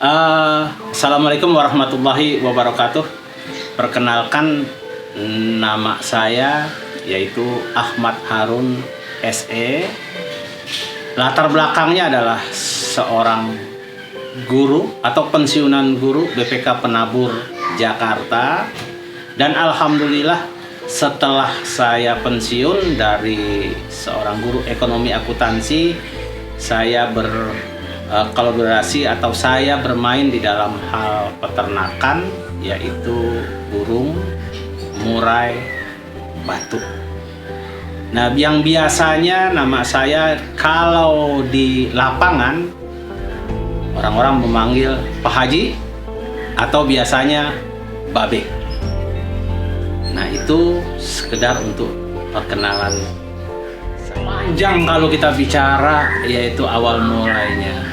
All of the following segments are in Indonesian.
Assalamualaikum warahmatullahi wabarakatuh. Perkenalkan, nama saya yaitu Ahmad Harun SE. Latar belakangnya adalah seorang guru atau pensiunan guru BPK Penabur Jakarta. Dan alhamdulillah setelah saya pensiun dari seorang guru ekonomi akuntansi, saya kolaborasi atau saya bermain di dalam hal peternakan, yaitu burung, murai, batuk. Nah, yang biasanya nama saya kalau di lapangan orang-orang memanggil Pak Haji atau biasanya Babe. Nah, itu sekedar untuk perkenalan. Panjang kalau kita bicara, yaitu awal mulainya.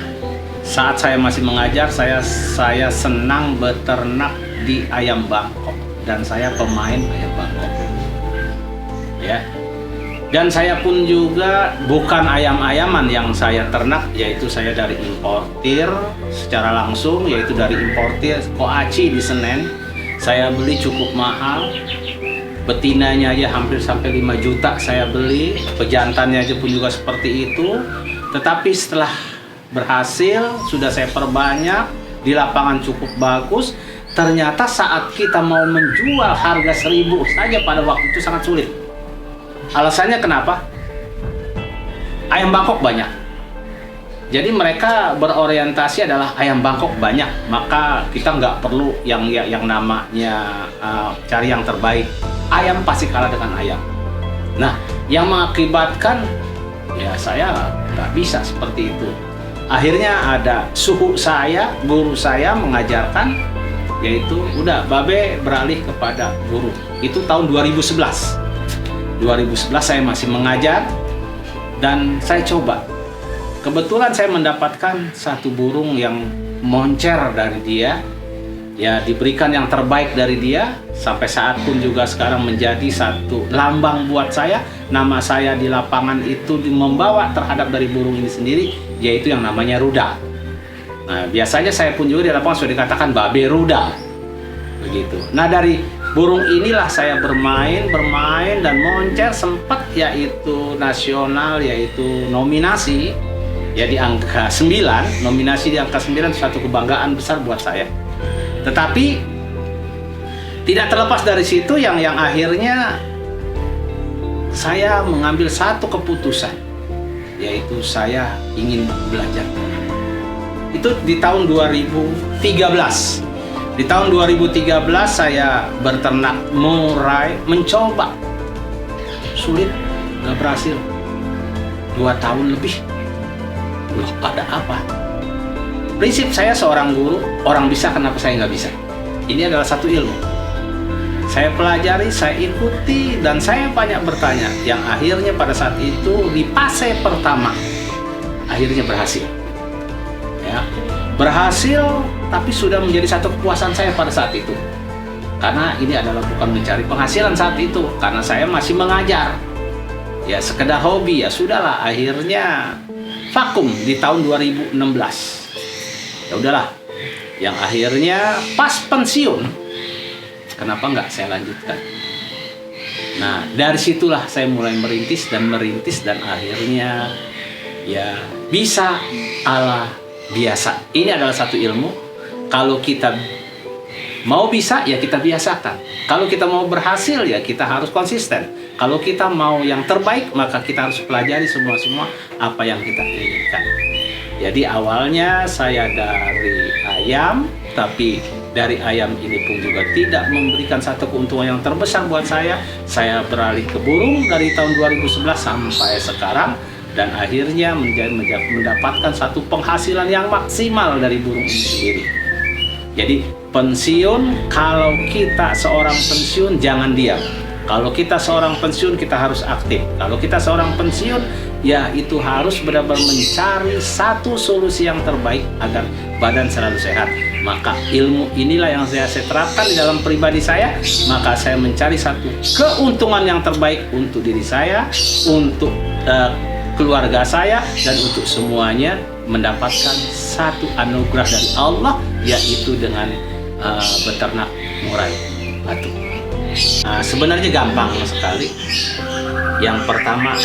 Saat saya masih mengajar, saya senang beternak di ayam Bangkok dan saya pemain ayam Bangkok. Ya. Dan saya pun juga bukan ayam-ayaman yang saya ternak, yaitu saya dari importir secara langsung, yaitu dari importir Koaci di Senen. Saya beli cukup mahal. Betinanya aja hampir sampai 5 juta saya beli, pejantannya aja pun juga seperti itu. Tetapi setelah berhasil, sudah saya perbanyak, di lapangan cukup bagus, ternyata saat kita mau menjual harga 1.000 saja pada waktu itu sangat sulit. Alasannya kenapa? Ayam Bangkok banyak. Jadi mereka berorientasi adalah ayam Bangkok banyak, maka kita nggak perlu yang namanya cari yang terbaik. Ayam pasti kalah dengan ayam. Nah, yang mengakibatkan ya saya nggak bisa seperti itu. Akhirnya ada suhu saya, guru saya mengajarkan, yaitu udah Babe beralih kepada guru. Itu tahun 2011. 2011 saya masih mengajar dan saya coba. Kebetulan saya mendapatkan satu burung yang moncer dari dia. Ya, diberikan yang terbaik dari dia, sampai saat pun juga sekarang menjadi satu lambang buat saya. Nama saya di lapangan itu membawa terhadap dari burung ini sendiri, yaitu yang namanya rudal. Nah, biasanya saya pun juga di lapangan sudah dikatakan Babe rudal, begitu. Nah, dari burung inilah saya bermain dan moncer, sempat yaitu nasional, yaitu nominasi ya di angka 9, nominasi di angka 9, suatu kebanggaan besar buat saya. Tetapi tidak terlepas dari situ yang akhirnya saya mengambil satu keputusan, yaitu saya ingin belajar. Itu di tahun 2013. Di tahun 2013 saya berternak murai, mencoba. Sulit, nggak berhasil. 2 tahun lebih. Loh, ada apa? Prinsip saya seorang guru, orang bisa kenapa saya nggak bisa? Ini adalah satu ilmu. Saya pelajari, saya ikuti, dan saya banyak bertanya. Yang akhirnya pada saat itu di fase pertama, akhirnya berhasil. Ya, berhasil, tapi sudah menjadi satu kepuasan saya pada saat itu. Karena ini adalah bukan mencari penghasilan saat itu, karena saya masih mengajar. Ya, sekedar hobi, ya sudahlah. Akhirnya vakum di tahun 2016. Ya udahlah, yang akhirnya pas pensiun, kenapa nggak saya lanjutkan? Nah, dari situlah saya mulai merintis dan akhirnya ya bisa ala biasa. Ini adalah satu ilmu. Kalau kita mau bisa, ya kita biasakan. Kalau kita mau berhasil, ya kita harus konsisten. Kalau kita mau yang terbaik, maka kita harus pelajari semua apa yang kita inginkan. Jadi awalnya saya dari ayam, tapi dari ayam ini pun juga tidak memberikan satu keuntungan yang terbesar buat saya. Saya beralih ke burung dari tahun 2011 sampai sekarang, dan akhirnya mendapatkan satu penghasilan yang maksimal dari burung ini sendiri. Jadi pensiun, kalau kita seorang pensiun jangan diam. Kalau kita seorang pensiun, kita harus aktif. Kalau kita seorang pensiun, ya itu harus benar-benar mencari satu solusi yang terbaik agar badan selalu sehat. Maka ilmu inilah yang saya terapkan di dalam pribadi saya. Maka saya mencari satu keuntungan yang terbaik untuk diri saya, untuk keluarga saya, dan untuk semuanya mendapatkan satu anugerah dari Allah, yaitu dengan beternak murai batu. Sebenarnya gampang sekali. Yang pertama,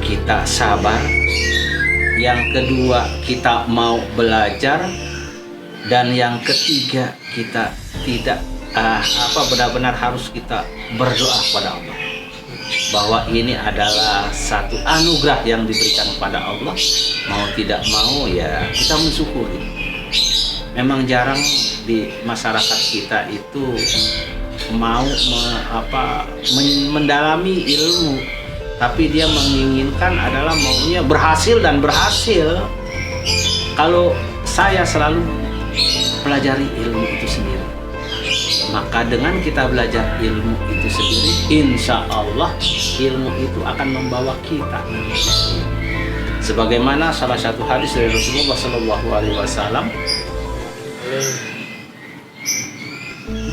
kita sabar. Yang kedua, kita mau belajar. Dan yang ketiga, kita tidak benar-benar harus kita berdoa kepada Allah bahwa ini adalah satu anugerah yang diberikan kepada Allah. Mau tidak mau ya kita mensyukuri. Memang jarang di masyarakat kita itu mau mendalami ilmu, tapi dia menginginkan adalah maunya berhasil dan berhasil. Kalau saya selalu pelajari ilmu itu sendiri, maka dengan kita belajar ilmu itu sendiri, insya Allah ilmu itu akan membawa kita. Sebagaimana salah satu hadis dari Rasulullah SAW,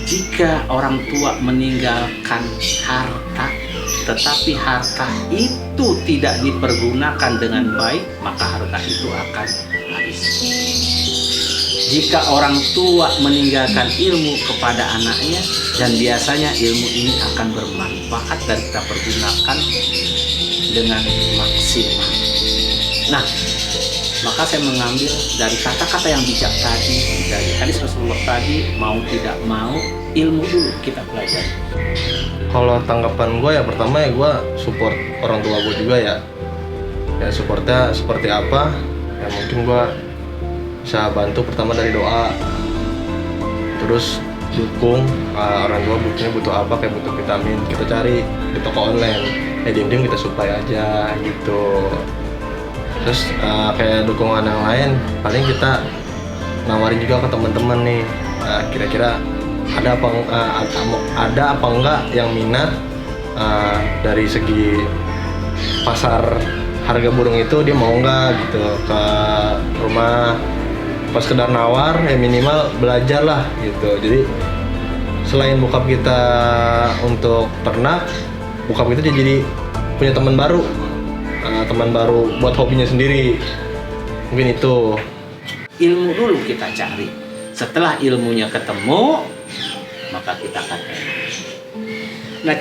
jika orang tua meninggalkan harta, tetapi harta itu tidak dipergunakan dengan baik, maka harta itu akan habis. Jika orang tua meninggalkan ilmu kepada anaknya, dan biasanya ilmu ini akan bermanfaat dan kita pergunakan dengan maksimal. Nah, maka saya mengambil dari kata-kata yang bijak tadi, dari hadis Rasulullah tadi, mau tidak mau ilmu dulu kita pelajari. Kalau tanggapan gue ya, pertama ya gue support orang tua gue juga ya. Ya supportnya seperti apa? Ya mungkin gue bisa bantu pertama dari doa, terus dukung orang tua butuh apa, kayak butuh vitamin kita cari di toko online, diem-diem kita supply aja gitu. Terus kayak dukungan yang lain paling kita nawarin juga ke teman-teman nih, kira-kira ada apa enggak yang minat dari segi pasar harga burung itu, dia mau enggak gitu ke rumah, pas sekedar nawar ya minimal belajar lah gitu. Jadi selain bokap kita untuk ternak, bokap kita jadi punya teman baru buat hobinya sendiri. Mungkin itu. Ilmu dulu kita cari. Setelah ilmunya ketemu, maka kita akan enak. Nah,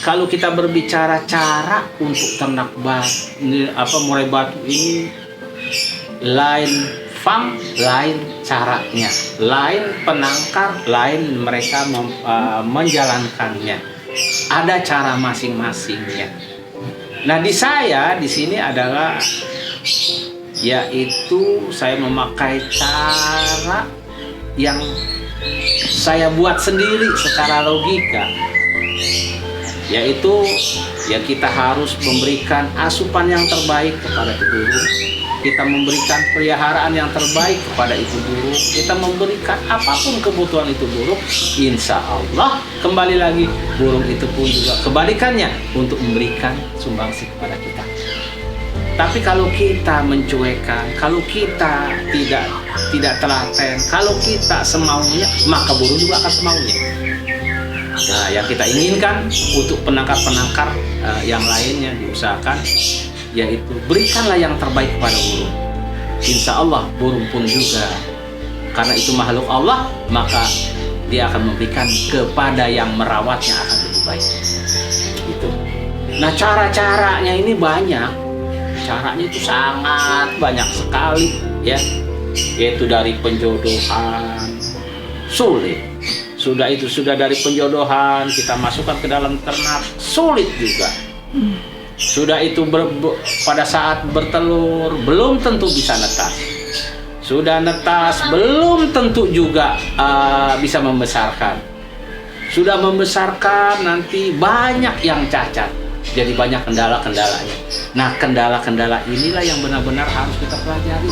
kalau kita berbicara cara untuk ternak murai batu ini, lain farm, lain caranya, lain penangkar, lain mereka menjalankannya. Ada cara masing-masingnya. Nah, di sini adalah yaitu saya memakai cara yang saya buat sendiri secara logika, yaitu ya kita harus memberikan asupan yang terbaik kepada itu burung, kita memberikan peliharaan yang terbaik kepada itu burung, kita memberikan apapun kebutuhan itu burung, insya Allah kembali lagi burung itu pun juga kebalikannya untuk memberikan sumbangsi kepada kita. Tapi kalau kita mencuekkan, kalau kita tidak telaten, kalau kita semaunya, maka burung juga akan semaunya. Nah, yang kita inginkan untuk penangkar-penangkar yang lainnya diusahakan, yaitu berikanlah yang terbaik kepada burung. Insya Allah burung pun juga, karena itu makhluk Allah, maka dia akan memberikan kepada yang merawatnya akan lebih baik. Gitu. Nah, cara-caranya ini banyak. Caranya itu sangat banyak sekali ya, yaitu dari penjodohan sulit, sudah dari penjodohan kita masukkan ke dalam ternak sulit juga, sudah itu pada saat bertelur belum tentu bisa netas, sudah netas belum tentu juga bisa membesarkan, sudah membesarkan nanti banyak yang cacat. Jadi banyak kendala-kendalanya. Nah, kendala-kendala inilah yang benar-benar harus kita pelajari.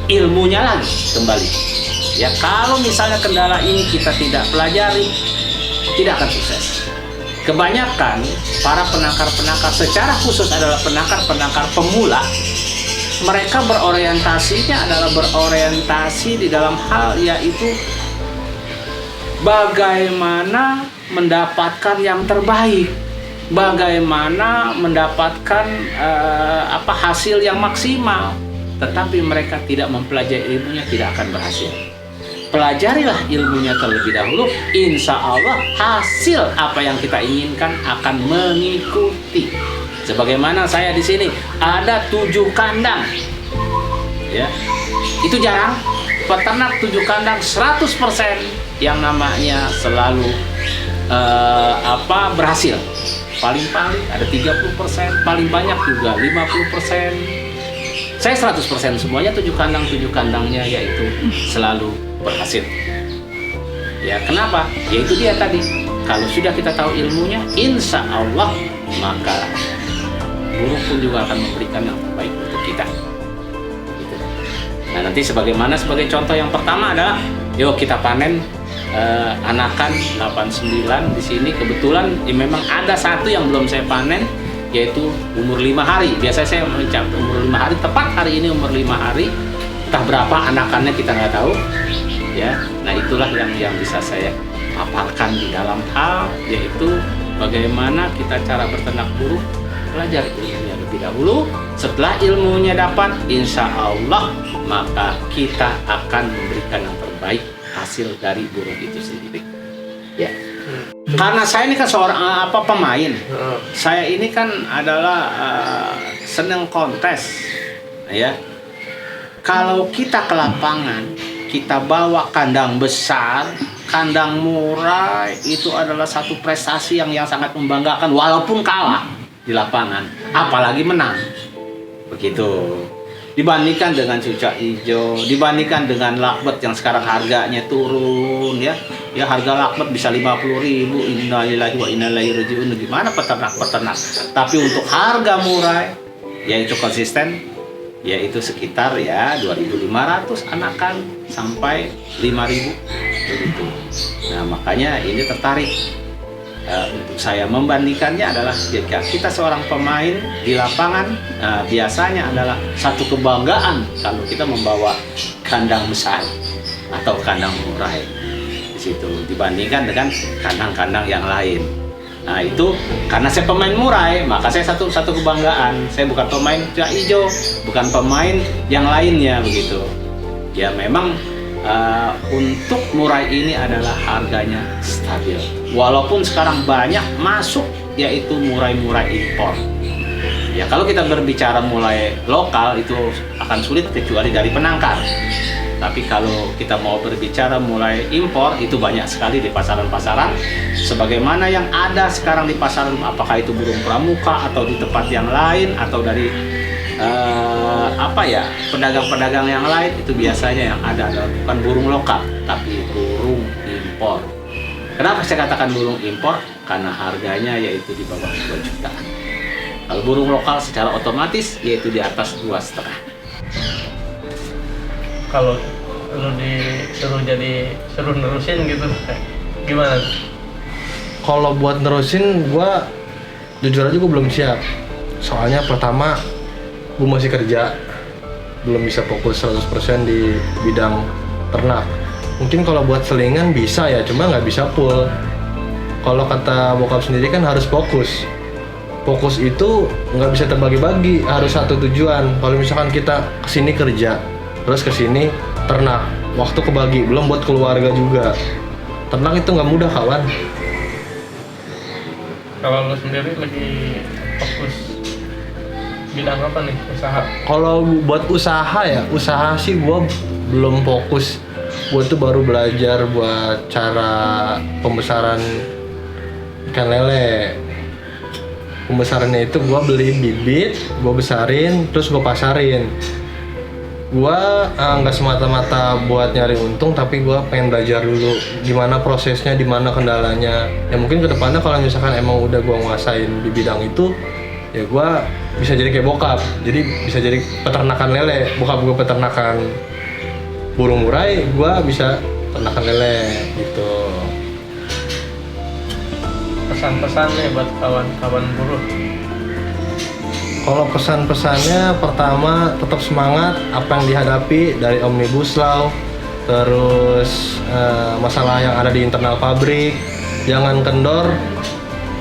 Ilmunya lagi kembali. Ya, kalau misalnya kendala ini kita tidak pelajari, tidak akan sukses. Kebanyakan para penangkar-penangkar, secara khusus adalah penangkar-penangkar pemula, mereka berorientasinya adalah berorientasi di dalam hal yaitu bagaimana mendapatkan yang terbaik. Bagaimana mendapatkan hasil yang maksimal. tetapi mereka tidak mempelajari ilmunya, tidak akan berhasil. Pelajarilah ilmunya terlebih dahulu, insya Allah hasil apa yang kita inginkan akan mengikuti. Sebagaimana saya di sini ada 7 kandang, ya, itu jarang. Peternak 7 kandang 100% yang namanya selalu berhasil. Paling-paling ada 30%, paling banyak juga 50%. Saya 100% semuanya 7 kandangnya yaitu selalu berhasil. Ya, kenapa? Yaitu dia tadi. Kalau sudah kita tahu ilmunya, insya Allah maka burung pun juga akan memberikan yang terbaik untuk kita. Gitu. Nah, nanti sebagai contoh yang pertama adalah, yuk kita panen anakan 89 di sini. Kebetulan memang ada satu yang belum saya panen, yaitu umur 5 hari. Biasanya saya mencapai umur 5 hari, tepat hari ini umur 5 hari. Entah berapa anakannya kita nggak tahu. Ya, nah itulah yang bisa saya paparkan di dalam hal, yaitu bagaimana kita cara berternak burung. Pelajari ilmunya lebih dahulu. Setelah ilmunya dapat, insya Allah maka kita akan memberikan yang terbaik hasil dari burung itu sendiri. Ya. Karena saya ini kan seorang pemain. Saya ini kan adalah senang kontes. Ya. Kalau kita ke lapangan, kita bawa kandang besar, kandang murah, itu adalah satu prestasi yang sangat membanggakan walaupun kalah di lapangan, apalagi menang. Begitu. Dibandingkan dengan cucak hijau, dibandingkan dengan lakbet yang sekarang harganya turun, ya. Ya, harga lakbet bisa 50.000. Innalillahi wa inna ilaihi raji'un. Gimana peternak? Tapi untuk harga murah, yaitu konsisten, yaitu sekitar ya 2.500 anakan sampai 5.000 begitu. Nah, makanya ini tertarik untuk saya membandingkannya adalah jika kita seorang pemain di lapangan, biasanya adalah satu kebanggaan kalau kita membawa kandang besar atau kandang murah di situ dibandingkan dengan kandang-kandang yang lain. Nah, itu karena saya pemain murai, maka saya satu kebanggaan. Saya bukan pemain cucak hijau, bukan pemain yang lainnya begitu. Ya, memang untuk murai ini adalah harganya stabil. Walaupun sekarang banyak masuk yaitu murai-murai impor. Ya, kalau kita berbicara mulai lokal itu akan sulit kecuali dari penangkar. Tapi kalau kita mau berbicara mulai impor, itu banyak sekali di pasaran-pasaran. Sebagaimana yang ada sekarang di pasaran, apakah itu burung pramuka atau di tempat yang lain atau dari pedagang-pedagang yang lain, itu biasanya yang ada adalah bukan burung lokal, tapi burung impor. Kenapa saya katakan burung impor? Karena harganya yaitu di bawah 2 juta. Kalau burung lokal secara otomatis yaitu di atas 2,5. Kalau lu suruh nerusin gitu, gimana? Kalau buat nerusin, gua jujur aja gua belum siap. Soalnya pertama, gua masih kerja, belum bisa fokus 100% di bidang ternak. Mungkin kalau buat selingan bisa ya, cuma nggak bisa full. Kalau kata bokap sendiri kan harus fokus. Fokus itu nggak bisa terbagi-bagi, harus satu tujuan. Kalau misalkan kita kesini kerja, terus kesini ternak, waktu kebagi, belum buat keluarga juga. Ternak itu nggak mudah, kawan. Kalau lu sendiri lagi fokus bidang apa nih, usaha? Kalau buat usaha ya, usaha sih gue belum fokus. Gue tuh baru belajar buat cara pembesaran ikan lele. Pembesarannya itu gue beli bibit, gue besarin, terus gue pasarin. Gue nggak semata-mata buat nyari untung, tapi gue pengen belajar dulu gimana prosesnya, gimana kendalanya. Ya mungkin kedepannya kalau misalkan emang udah gue nguasain di bidang itu, ya gue bisa jadi kayak bokap. Jadi bisa jadi peternakan lele. Bokap gue peternakan burung murai, gue bisa peternakan lele gitu. Pesan-pesannya buat kawan-kawan buruh? Kalau pesan-pesannya, pertama tetap semangat apa yang dihadapi dari Omnibus Law, terus masalah yang ada di internal pabrik, jangan kendor.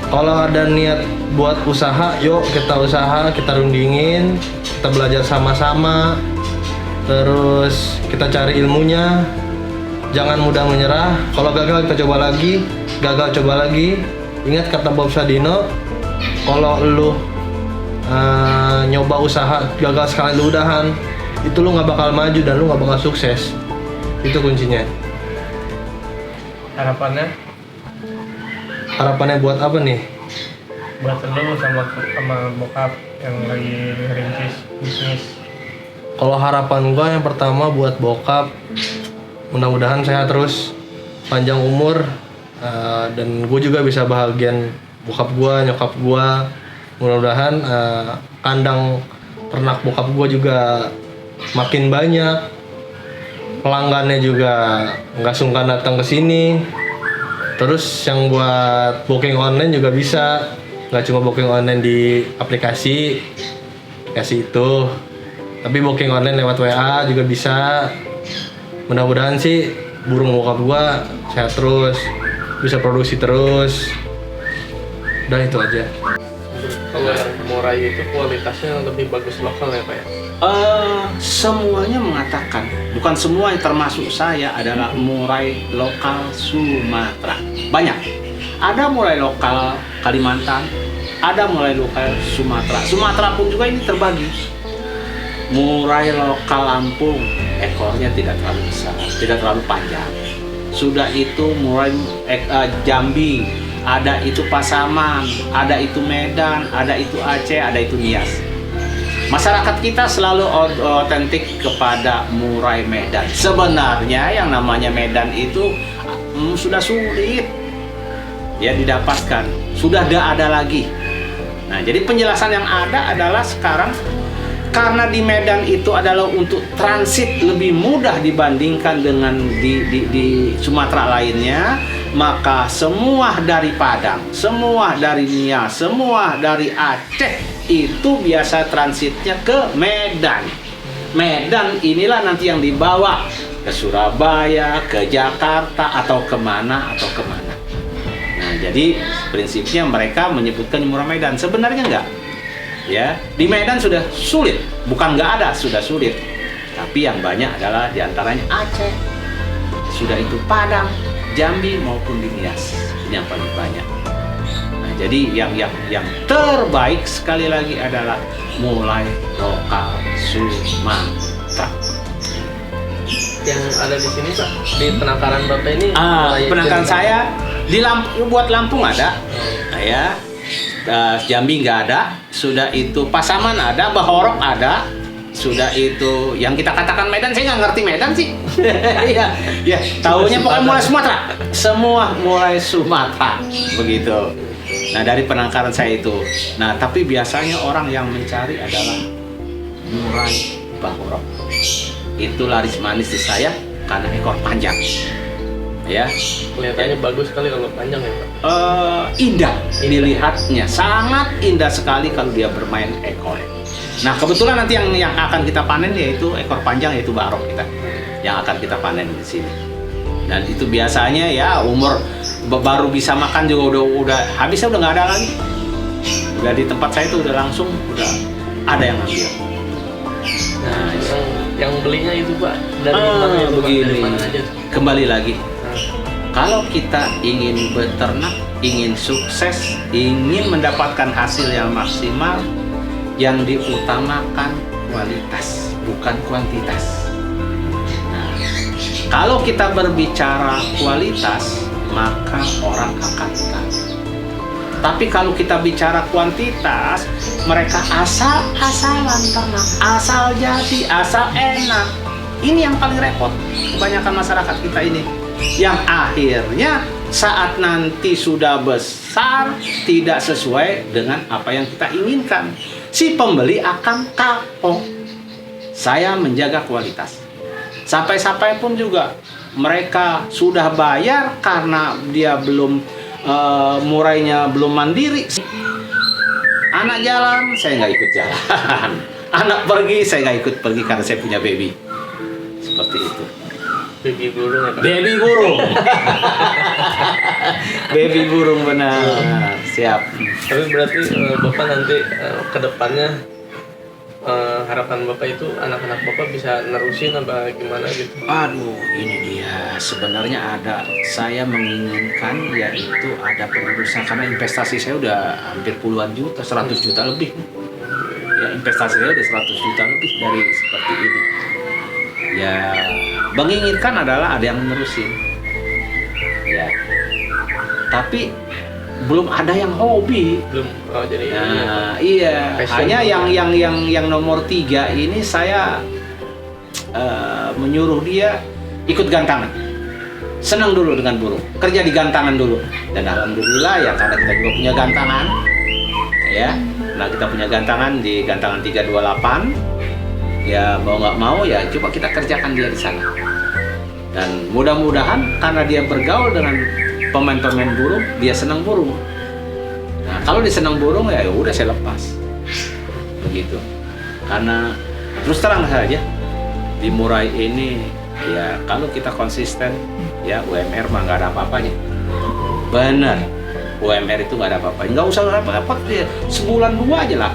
Kalau ada niat buat usaha, yuk kita usaha, kita rundingin, kita belajar sama-sama. Terus kita cari ilmunya, jangan mudah menyerah. Kalau gagal kita coba lagi, gagal coba lagi. Ingat kata Bob Sadino, kalau lu nyoba usaha gagal sekali lu udahan, itu lu nggak bakal maju dan lu nggak bakal sukses. Itu kuncinya. Harapannya buat apa nih? Buat lu sama bokap yang lagi ngerintis bisnis. Kalau harapan gua yang pertama buat bokap, mudah-mudahan sehat terus, panjang umur, dan gue juga bisa bahagian bokap gua, nyokap gua. Mudah-mudahan kandang ternak bokap gua juga makin banyak, pelanggannya juga nggak sungkan datang ke sini. Terus yang buat booking online juga bisa, nggak cuma booking online di aplikasi itu, tapi booking online lewat WA juga bisa. Mudah-mudahan sih burung bokap gua sehat terus, bisa produksi terus. Udah itu aja. Kalau yang murai itu kualitasnya lebih bagus lokal ya Pak ya? Semuanya mengatakan, bukan semua yang termasuk saya adalah murai lokal Sumatera. Banyak. Ada murai lokal Kalimantan, ada murai lokal Sumatera. Sumatera pun juga ini terbagi. Murai lokal Lampung, ekornya tidak terlalu besar, tidak terlalu panjang. Sudah itu murai Jambi, ada itu Pasaman, ada itu Medan, ada itu Aceh, ada itu Nias. Masyarakat kita selalu otentik kepada murai Medan. Sebenarnya yang namanya Medan itu sudah sulit ya didapatkan, sudah tidak ada lagi. Nah, jadi penjelasan yang ada adalah sekarang karena di Medan itu adalah untuk transit lebih mudah dibandingkan dengan di Sumatera lainnya, maka semua dari Padang, semua dari Nias, semua dari Aceh itu biasa transitnya ke Medan. Medan inilah nanti yang dibawa ke Surabaya, ke Jakarta, atau kemana. Nah, jadi prinsipnya mereka menyebutkan murai Medan. Sebenarnya enggak. Ya, di Medan sudah sulit, bukan nggak ada, sudah sulit. Tapi yang banyak adalah diantaranya Aceh, sudah itu Padang, Jambi maupun di Nias. Ini yang paling banyak. Nah, jadi yang terbaik sekali lagi adalah mulai lokal Sumatera. Yang ada di sini Pak, di penangkaran Bapak ini penangkaran saya di buat Lampung ada. Nah, ya. Jambi nggak ada, sudah itu Pasaman ada, Bahorok ada, sudah itu yang kita katakan Medan, saya nggak ngerti Medan sih. ya, tahunya pokoknya mulai Sumatera, semua mulai Sumatera, begitu. Nah, dari penangkaran saya itu. Nah, tapi biasanya orang yang mencari adalah murai Bahorok. Itu laris manis di saya karena ekor panjang. Ya, kelihatannya bagus sekali kalau panjang ya Pak. Indah dilihatnya, sangat indah sekali kalau dia bermain ekor. Nah, kebetulan nanti yang akan kita panen yaitu ekor panjang, yaitu Bahorok kita yang akan kita panen di sini. Dan itu biasanya ya umur baru bisa makan juga udah habisnya, udah nggak ada lagi. Udah di tempat saya itu udah langsung udah ada yang ngambil. Nah, yang belinya itu Pak dari mana ya, begini. dari mana aja? Kembali lagi. Kalau kita ingin beternak, ingin sukses, ingin mendapatkan hasil yang maksimal, yang diutamakan kualitas, bukan kuantitas. Nah, kalau kita berbicara kualitas, maka orang akan tahu. Tapi kalau kita bicara kuantitas, mereka asal-asalan ternak, asal jadi, asal enak. Ini yang paling repot kebanyakan masyarakat kita ini. Yang akhirnya saat nanti sudah besar tidak sesuai dengan apa yang kita inginkan, si pembeli akan kapok. Saya menjaga kualitas. Sampai-sampai pun juga mereka sudah bayar karena dia belum murainya belum mandiri. Anak jalan, saya nggak ikut jalan. Anak pergi, saya nggak ikut pergi karena saya punya baby. Seperti itu. Baby burung ya Pak? Baby burung. Baby burung benar. Siap. Tapi berarti Bapak nanti ke depannya harapan Bapak itu anak-anak Bapak bisa nerusin apa gimana gitu? Aduh, ini dia. Sebenarnya saya menginginkan yaitu ada penerusan karena investasi saya udah hampir puluhan juta, 100 juta lebih. Ya, investasi saya udah 100 juta lebih dari seperti ini. Ya, menginginkan adalah ada yang menerusin. Ya. Tapi belum ada yang hobi. Belum, jadi Nah, iya. passion. Hanya yang nomor 3 ini saya menyuruh dia ikut gantangan. Senang dulu dengan burung. Kerja di gantangan dulu. Dan alhamdulillah ya karena kita juga punya gantangan. Ya. Nah, kita punya gantangan di gantangan 328. Ya mau nggak mau ya coba kita kerjakan dia di sana. Dan mudah-mudahan karena dia bergaul dengan pemain-pemain burung, dia senang burung. Nah, kalau dia senang burung ya udah saya lepas. Begitu. Karena terus terang saja di Murai ini ya kalau kita konsisten ya UMR mah nggak ada apa-apanya. Benar. UMR itu nggak ada apa-apanya. Nggak usah apa-apa dia sebulan 2 aja lah.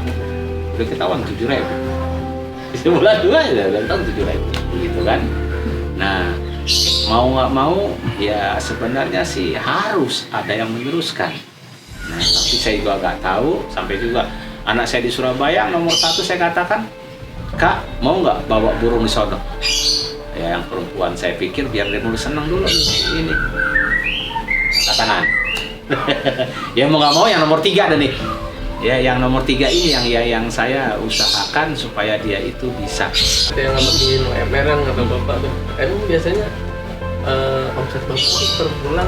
Udah ketahuan 7.000. Sebulan 2 aja udah ketahuan 7.000. Begitu kan. Nah, mau nggak mau ya sebenarnya sih harus ada yang meneruskan. Nah, tapi saya juga nggak tahu sampai juga anak saya di Surabaya nomor 1 saya katakan, Kak mau nggak bawa burung di sono? Ya yang perempuan saya pikir biar dia mulai senang dulu ini. Katakan. Ya mau nggak mau yang nomor 3 ada nih. Ya yang nomor 3 ini yang saya usahakan supaya dia itu bisa. Ada yang ngamatin UMR yang kata Bapak tuh. Emang biasanya omset Bapak tuh per bulan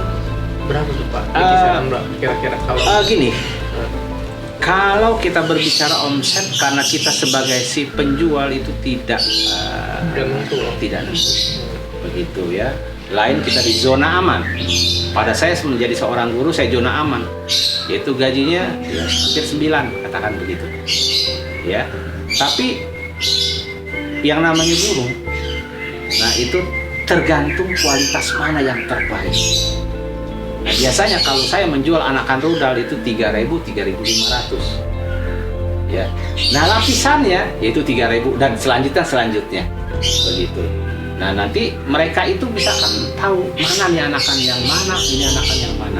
berapa tuh Pak? Di kisaran berapa kira-kira kalau Gini, kalau kita berbicara omset karena kita sebagai si penjual itu tidak nentu. tidak nentu. Begitu ya. Lain kita di zona aman. Pada saya menjadi seorang guru saya zona aman. Yaitu gajinya ya, hampir 9 katakan begitu. Ya. Tapi yang namanya burung nah itu tergantung kualitas mana yang terbaik. Nah, biasanya kalau saya menjual anakan rudal itu 3.000, 3.500. Ya. Nah, lapisannya yaitu 3.000 dan selanjutnya begitu. Nah, nanti mereka itu bisa kan tahu mana nih anakan yang mana, ini anakan yang mana.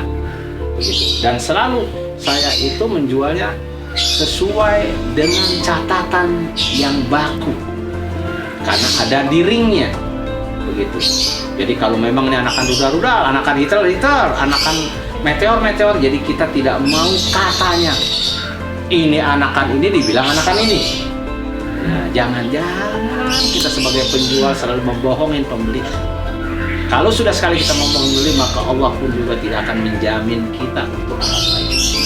Begitu. Dan selalu saya itu menjualnya sesuai dengan catatan yang baku. Karena ada di ringnya. Begitu. Jadi kalau memang ini anakan rudal-rudal, anakan hiter-hiter, anakan meteor-meteor, jadi kita tidak mau katanya ini anakan ini dibilang anakan ini. Nah, jangan-jangan kita sebagai penjual selalu membohongin pembeli. Kalau sudah sekali kita membohongin pembeli, maka Allah pun juga tidak akan menjamin kita untuk apa itu.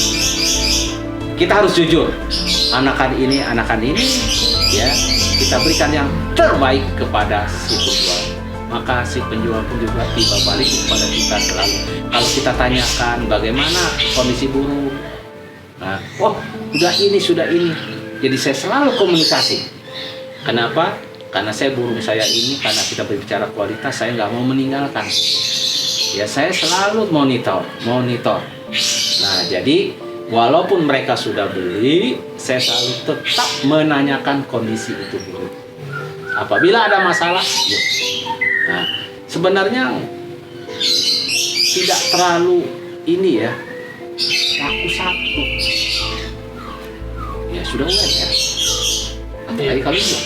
Kita harus jujur. Anakan ini, ya kita berikan yang terbaik kepada si penjual. Maka si penjual pun juga tiba balik kepada kita selalu. Kalau kita tanyakan bagaimana kondisi burung, nah, oh sudah ini. Jadi saya selalu komunikasi. Kenapa? Karena burung saya ini karena kita berbicara kualitas, saya nggak mau meninggalkan. Ya saya selalu monitor. Nah jadi walaupun mereka sudah beli, saya selalu tetap menanyakan kondisi itu burung. Apabila ada masalah, yuk. Nah, sebenarnya tidak terlalu ini ya, laku satu. Ya sudah UMR. Apalagi kalau itu,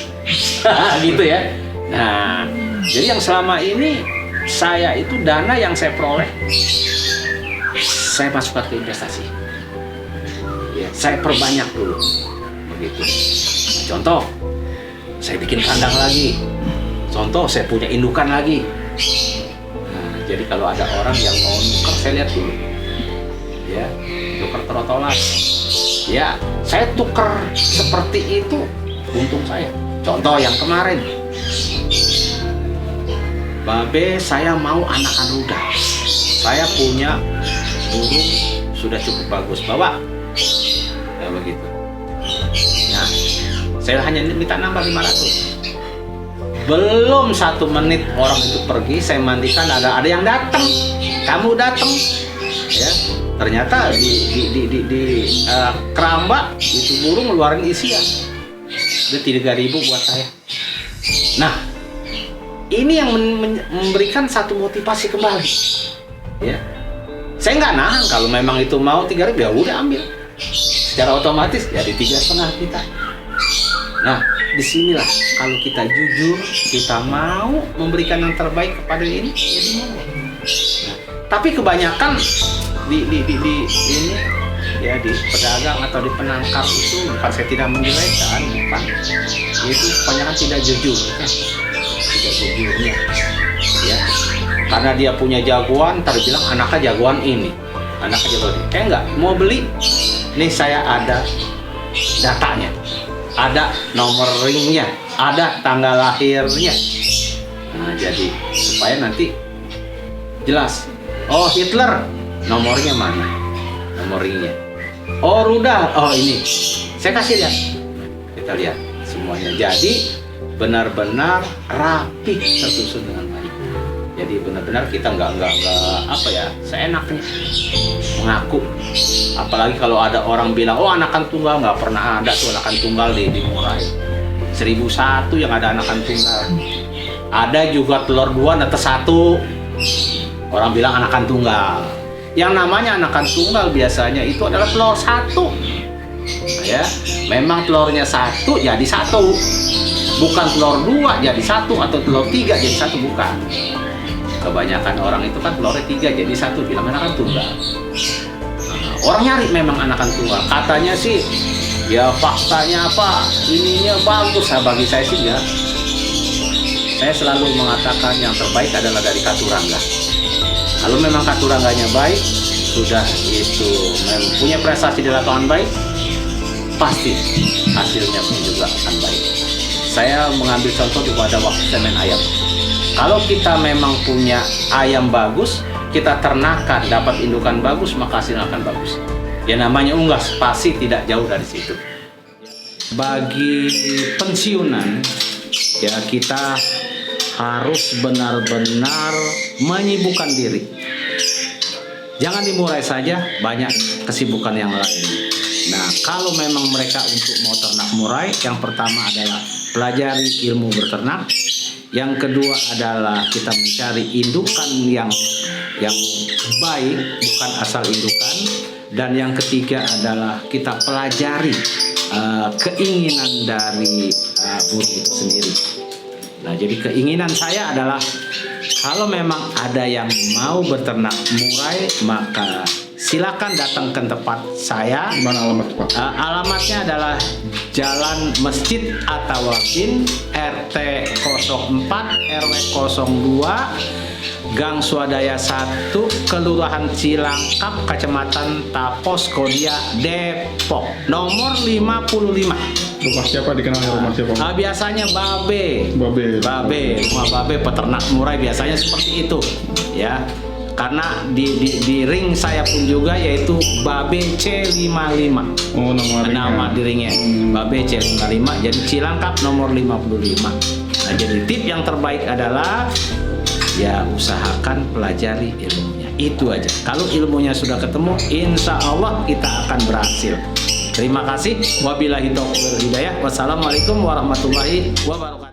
gitu ya. Nah, jadi yang selama ini saya itu dana yang saya peroleh, saya masukkan ke investasi. Ya, saya perbanyak dulu, begitu. Nah, contoh, saya bikin kandang lagi. Contoh, saya punya indukan lagi. Nah, jadi kalau ada orang yang mau nuker, saya lihat dulu. Ya, nuker trotolas. Ya, saya tuker seperti itu, untung saya. Contoh yang kemarin, Babe, saya mau anakan rudal. Saya punya burung sudah cukup bagus, bawa. Ya begitu. Nah, saya hanya minta nambah 500. Belum 1 menit orang itu pergi, saya mandikan ada yang datang. Kamu datang, ya. Ternyata di keramba itu burung ngeluarin isian. Udah 3.000 buat saya. Nah, ini yang memberikan satu motivasi kembali. Ya, saya nggak nahan kalau memang itu mau 3.000 ya udah ambil. Secara otomatis jadi 3,5 kita. Nah, disinilah kalau kita jujur, kita mau memberikan yang terbaik kepada ini, jadi mau. Nah, tapi kebanyakan di ini ya di pedagang atau di penangkap itu, bukan saya tidak menjelekkan, bukan, itu kebanyakan tidak jujur, tidak jujurnya, ya, karena dia punya jagoan, tadi bilang anaknya jagoan ini, anaknya jagoan ini, enggak mau beli, nih saya ada datanya, ada nomor ringnya, ada tanggal lahirnya, nah jadi supaya nanti jelas, oh Hitler nomornya mana, nomor ringnya. Oh Rudal, oh ini, saya kasih lihat, kita lihat semuanya. Jadi benar-benar rapi, tersusun dengan baik. Jadi benar-benar kita nggak apa ya, seenaknya mengaku. Apalagi kalau ada orang bilang, oh anakan tunggal, nggak pernah ada tuh anakan tunggal di Murai. 1001 yang ada anakan tunggal. Ada juga telur 2 netes 1. Orang bilang anakan tunggal. Yang namanya anakan tunggal biasanya itu adalah telur 1. Ya, memang telurnya 1 jadi 1. Bukan telur 2 jadi 1 atau telur 3 jadi 1, bukan. Kebanyakan orang itu kan telurnya 3 jadi 1, bilang anakan tunggal. Nah, orang nyari memang anakan tunggal. Katanya sih, ya faktanya apa? Ininya bagus. Nah, bagi saya sih ya. Saya selalu mengatakan yang terbaik adalah dari Katurangga. Kalau memang Katurangganya baik, sudah itu punya prestasi di lapangan baik, pasti hasilnya pun juga akan baik. Saya mengambil contoh pada waktu saya main ayam. Kalau kita memang punya ayam bagus, kita ternakan, dapat indukan bagus, maka hasilnya akan bagus. Ya namanya unggas, pasti tidak jauh dari situ. Bagi pensiunan, ya kita harus benar-benar menyibukkan diri. Jangan di Murai saja, banyak kesibukan yang lain. Nah, kalau memang mereka untuk mau ternak murai, yang pertama adalah pelajari ilmu berternak. Yang kedua adalah kita mencari indukan yang baik, bukan asal indukan. Dan yang ketiga adalah kita pelajari keinginan dari burung itu sendiri. Nah, jadi keinginan saya adalah kalau memang ada yang mau berternak murai, maka silakan datang ke tempat saya. Di mana alamat Pak? Alamatnya adalah Jalan Masjid At-Tawabin, RT 04 RW 02, Gang Swadaya 1, Kelurahan Cilangkap, Kecamatan Tapos, Kodia, Depok. Nomor 55. Rumah siapa, dikenal rumah siapa? Biasanya Babe. Rumah Babe peternak murai biasanya seperti itu, ya. Karena di ring saya pun juga yaitu Babe C55. Oh, nama di ringnya. Babe C55. Jadi Cilangkap nomor 55. Nah, jadi tip yang terbaik adalah ya usahakan pelajari ilmunya. Itu aja. Kalau ilmunya sudah ketemu, insya Allah kita akan berhasil. Terima kasih. Wabillahi taufiq wal hidayah. Wassalamualaikum warahmatullahi wabarakatuh.